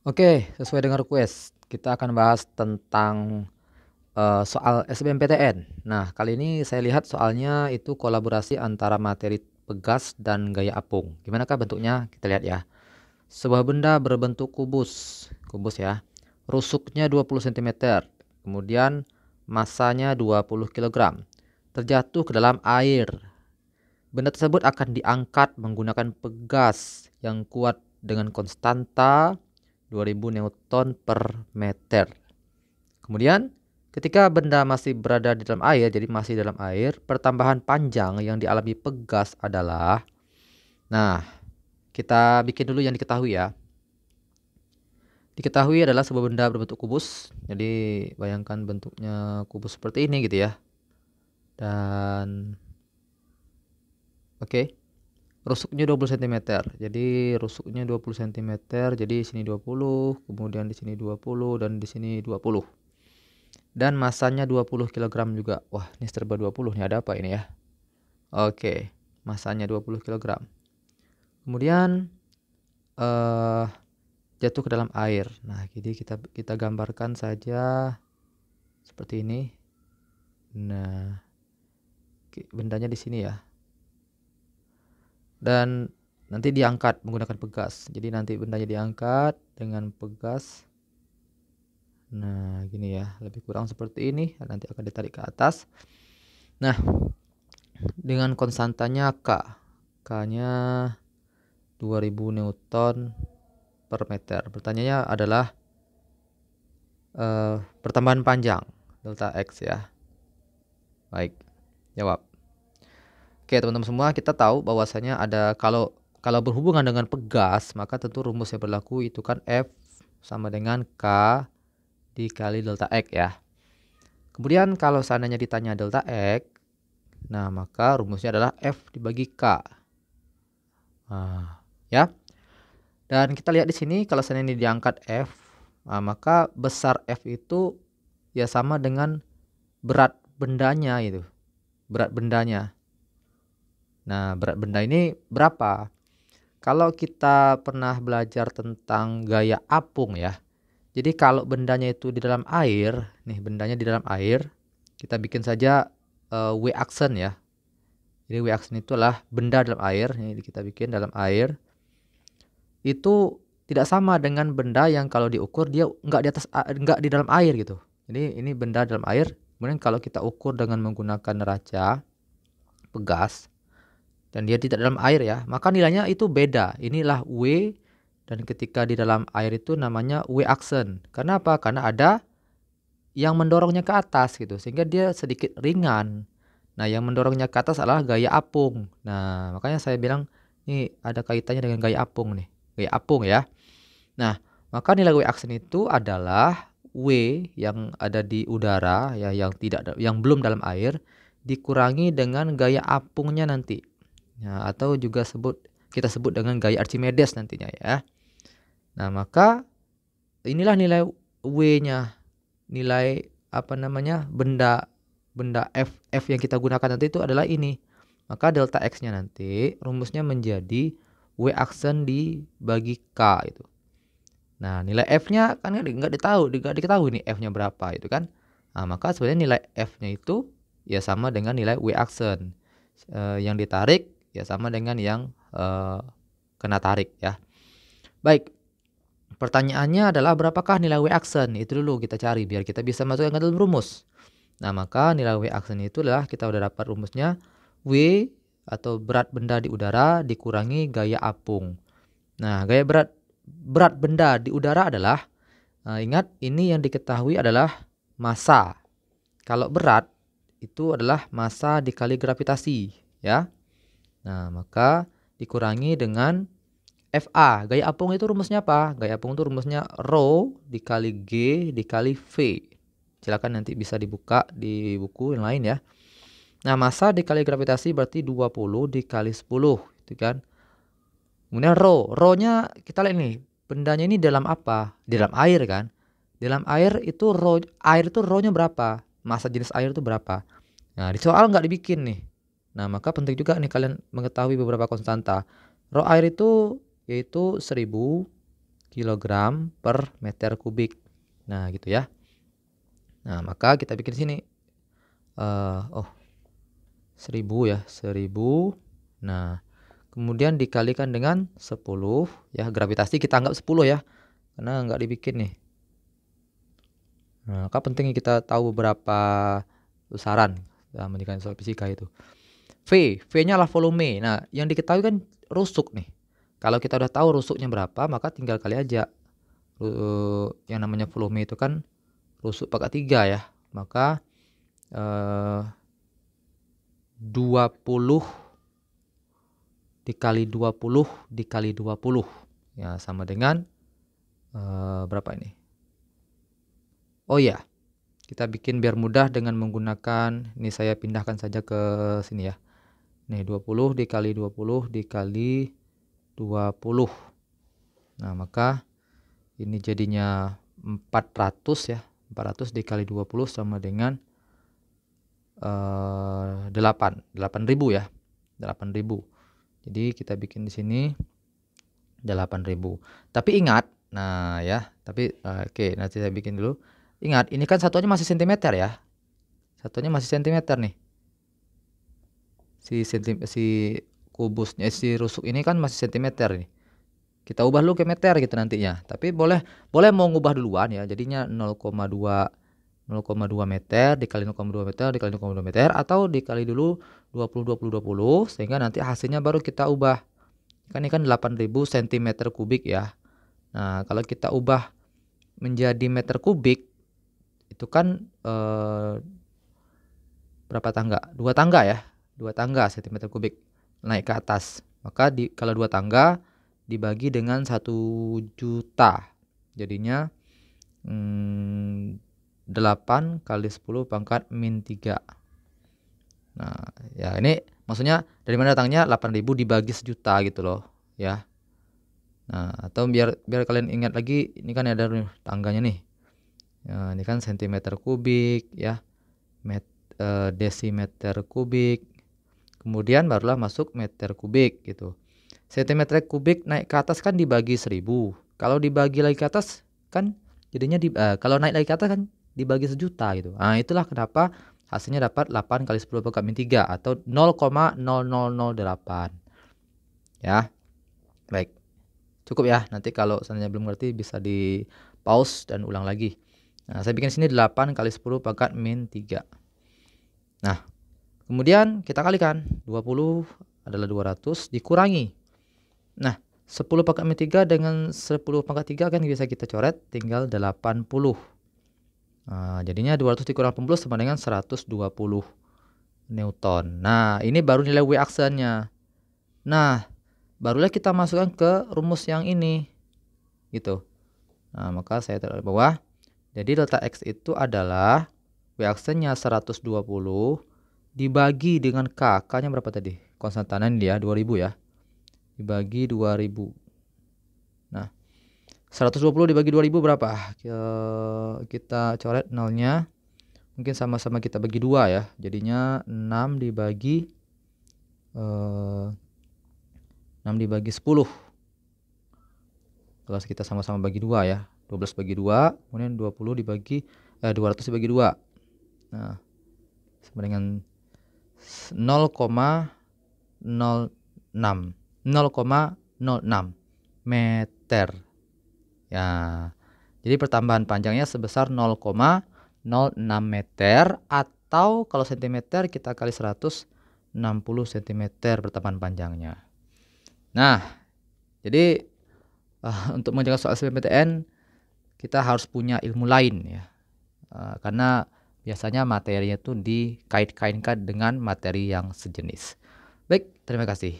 Oke, sesuai dengan request, kita akan bahas tentang, soal SBMPTN. Nah, kali ini saya lihat soalnya itu kolaborasi antara materi pegas dan gaya apung. Gimana Kak bentuknya? Kita lihat ya. Sebuah benda berbentuk kubus, kubus ya. Rusuknya 20 sentimeter, kemudian masanya 20 kilogram. Terjatuh ke dalam air. Benda tersebut akan diangkat menggunakan pegas yang kuat dengan konstanta 2000 Newton per meter. Kemudian, ketika benda masih berada di dalam air, jadi masih dalam air, pertambahan panjang yang dialami pegas adalah, nah, kita bikin dulu yang diketahui ya. Diketahui adalah sebuah benda berbentuk kubus. Jadi, bayangkan bentuknya kubus seperti ini gitu ya. Dan, oke. Rusuknya 20 cm. Jadi rusuknya 20 cm. Jadi sini 20, kemudian di sini 20 dan di sini 20. Dan masanya 20 kg juga. Wah, ini serba 20 nih, ada apa ini ya? Oke, masanya 20 kg. Kemudian jatuh ke dalam air. Nah, jadi kita gambarkan saja seperti ini. Nah, bendanya di sini ya. Dan nanti diangkat menggunakan pegas. Jadi nanti bendanya diangkat dengan pegas. Nah, gini ya, lebih kurang seperti ini. Nanti akan ditarik ke atas. Nah, dengan konstantanya K. K-nya 2000 Newton per meter. Pertanyaannya adalah pertambahan panjang delta X ya. Baik, jawab. Oke, teman-teman semua, kita tahu bahwasanya ada kalau berhubungan dengan pegas, maka tentu rumus yang berlaku itu kan F sama dengan K dikali delta X ya. Kemudian kalau seandainya ditanya delta X, nah maka rumusnya adalah F dibagi K. Nah, ya. Dan kita lihat di sini kalau seandainya ini diangkat F, nah, maka besar F itu ya sama dengan berat bendanya itu. Berat bendanya. Nah, berat benda ini berapa? Kalau kita pernah belajar tentang gaya apung ya. Jadi kalau bendanya itu di dalam air, nih bendanya di dalam air, kita bikin saja W aksen ya. Jadi W aksen itu adalah benda dalam air, ini kita bikin dalam air. Itu tidak sama dengan benda yang kalau diukur dia nggak di dalam air gitu. Jadi ini benda dalam air. Kemudian kalau kita ukur dengan menggunakan neraca pegas dan dia tidak dalam air ya, maka nilainya itu beda. Inilah W, dan ketika di dalam air itu namanya W aksen. Karena apa? Karena ada yang mendorongnya ke atas gitu, sehingga dia sedikit ringan. Nah, yang mendorongnya ke atas adalah gaya apung. Nah, makanya saya bilang ini ada kaitannya dengan gaya apung nih. Gaya apung ya. Nah, maka nilai W aksen itu adalah W yang ada di udara ya, yang belum dalam air dikurangi dengan gaya apungnya nanti. Ya, atau juga kita sebut dengan gaya Archimedes nantinya ya. Nah, maka inilah nilai W-nya. Nilai apa namanya? Benda F yang kita gunakan nanti itu adalah ini. Maka delta X-nya nanti rumusnya menjadi W aksen dibagi K itu. Nah, nilai F-nya kan nggak diketahui nih F-nya berapa itu kan. Nah, maka sebenarnya nilai F-nya itu ya sama dengan nilai W aksen. Yang ditarik ya sama dengan yang kena tarik ya. Baik. Pertanyaannya adalah berapakah nilai W aksen? Itu dulu kita cari biar kita bisa masukkan ke dalam rumus. Nah, maka nilai W aksen itu adalah kita udah dapat rumusnya W atau berat benda di udara dikurangi gaya apung. Nah, gaya berat benda di udara adalah, ingat ini yang diketahui adalah massa. Kalau berat itu adalah massa dikali gravitasi ya. Nah, maka dikurangi dengan FA. Gaya apung itu rumusnya apa? Gaya apung itu rumusnya rho dikali G dikali V. Silakan nanti bisa dibuka di buku yang lain ya. Nah, massa dikali gravitasi berarti 20 dikali 10 itu kan. Kemudian rho-nya kita lihat nih, bendanya ini dalam apa? Di dalam air kan. Dalam air itu air itu rho-nya berapa? Massa jenis air itu berapa? Nah, di soal nggak dibikin nih. Nah, maka penting juga nih kalian mengetahui beberapa konstanta. Rho air itu yaitu 1000, kilogram per meter kubik. Nah, gitu ya. Nah, maka kita bikin sini. 1000 ya, 1000. Nah, kemudian dikalikan dengan 10 ya, gravitasi kita anggap 10 ya. Karena nggak dibikin nih. Nah, maka pentingnya kita tahu beberapa besaran dalam mekanika fisika itu. V-nya lah volume. Nah, yang diketahui kan rusuk nih. Kalau kita udah tahu rusuknya berapa, maka tinggal kali aja. Yang namanya volume itu kan rusuk pangkat 3 ya. Maka 20 dikali 20 dikali 20 ya sama dengan berapa ini? Oh ya, kita bikin biar mudah dengan menggunakan, ini saya pindahkan saja ke sini ya. Nih 20 dikali 20 dikali 20. Nah, maka ini jadinya 400 ya. 400 dikali 20 sama dengan 8.000 ya. 8.000. Jadi kita bikin di sini 8.000. Tapi ingat, nah ya, oke, nanti saya bikin dulu. Ingat, ini kan satuannya masih sentimeter ya. Satuannya masih sentimeter nih. Si kubusnya, si rusuk ini kan masih sentimeter nih. Kita ubah dulu ke meter gitu nantinya. Tapi boleh mau ngubah duluan ya. Jadinya 0,2 meter dikali 0,2 meter dikali 0,2 meter, atau dikali dulu 20 sehingga nanti hasilnya baru kita ubah. Kan ini kan 8.000 cm kubik ya. Nah, kalau kita ubah menjadi meter kubik itu kan berapa tangga? 2 tangga ya. 2 tangga cm kubik naik ke atas. Maka kalau 2 tangga dibagi dengan 1 juta. Jadinya 8 kali 10 pangkat min 3. Nah, ya ini maksudnya dari mana datangnya 8.000 dibagi sejuta gitu loh, ya. Nah, atau biar kalian ingat lagi, ini kan ada tangganya nih. Nah, ini kan sentimeter kubik ya. Desimeter kubik. Kemudian barulah masuk meter kubik gitu. Sentimeter kubik naik ke atas kan dibagi 1000. Kalau dibagi lagi ke atas kan jadinya kalau naik lagi ke atas kan dibagi sejuta gitu. Nah, itulah kenapa hasilnya dapat 8 kali 10 pangkat min 3 atau 0,0008. Ya. Baik. Cukup ya. Nanti kalau seandainya belum ngerti bisa di pause dan ulang lagi. Nah, saya bikin sini 8 kali 10 pangkat min 3. Nah, kemudian kita kalikan. 20 adalah 200 dikurangi. Nah, 10 pangkat min 3 dengan 10 pangkat 3 kan bisa kita coret, tinggal 80. Nah, jadinya 200 dikurang 80 sama dengan 120 Newton. Nah, ini baru nilai W aksennya. Nah, barulah kita masukkan ke rumus yang ini. Gitu. Nah, maka saya taruh di bawah. Jadi delta X itu adalah W aksennya 120 dibagi dengan K. K-nya berapa tadi? Konstanta ini ya, 2000 ya. Dibagi 2000. Nah, 120 dibagi 2000 berapa? Kita coret nolnya. Mungkin sama-sama kita bagi 2 ya. Jadinya 6 dibagi 10. Kalau kita sama-sama bagi 2 ya. 12 bagi 2, kemudian 20 dibagi 200 dibagi 2. Nah, sama dengan 0,06 meter. Ya. Jadi pertambahan panjangnya sebesar 0,06 meter, atau kalau cm kita kali 160 cm pertambahan panjangnya. Nah, jadi untuk mengerjakan soal SBMPTN kita harus punya ilmu lain ya. Karena biasanya materinya itu dikait-kaitkan dengan materi yang sejenis. Baik, terima kasih.